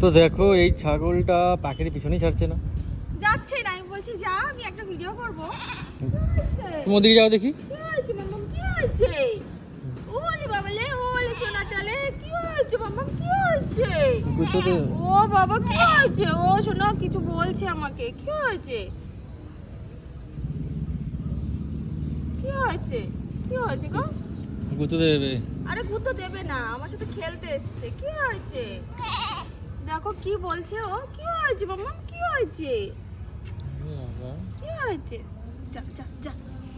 তো দেখো এই ছাগলটা পাখির পিছনেই ছাড়ছে না, যাচ্ছে না। আমি বলছি যা, আমি একটা ভিডিও করব। তোমার দিকে যাও দেখি। কি হয়েছে মাম্মাম, কি হয়েছে? ওলে বাবালে, ওলে সোনাটালে, কি হয়েছে মাম্মাম, কি হয়েছে? ও বাবা, কি হয়েছে? ও শোনা কিছু বলছে আমাকে। কি হয়েছে? কি হয়েছে? কি হয়েছে গো? গুঁতো দেবে। আরে গুতো দেবে না, আমার সাথে খেলতে এসেছে। কি হয়েছে দেখো কি বলছে ও। কি হয়েছে মাম্মাম, কি হয়েছে? কি হয়েছে? যা যা যা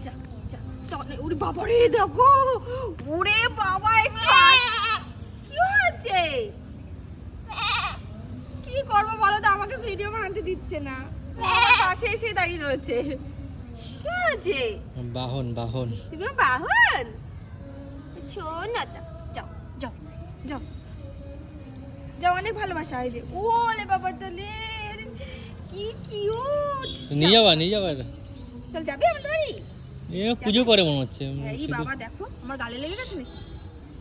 যা যা যা। ওরে বাবা রে, দেখো। ওরে বাবা, এটা কি হয়েছে? কি করবো বলো তো, আমাকে ভিডিও বানাতে দিচ্ছে না। আমার পাশে এসে দাঁড়িয়ে রয়েছে। কি হয়েছে? বাহন বাহন। তুমি বাহন? শোন না, যাও যাও যাও যাও। অনেক ভালোবাসা হয় যে। ওলে বাবা তোলে, কি কিউট। নিয়ে যাবা নিয়ে যাবা। চল, যাবে আমাদের বাড়ি? এ পুজো করে মনে হচ্ছে। এই বাবা দেখো, আমার গালে লেগে গেছে নাকি?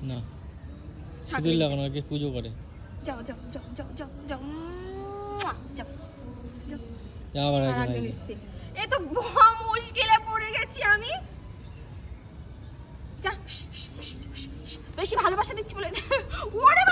না, থাক, সিঁদুর লাগানো আগে পুজো করে। যাও যাও যাও যাও যাও যাও যাও যাও। আবার আর একজন একজন আইছে। এসছে। এ তো মহা মুশকিলে পড়ে গেছি আমি। যা, বেশি ভালোবাসা দিচ্ছি বলে। ওরে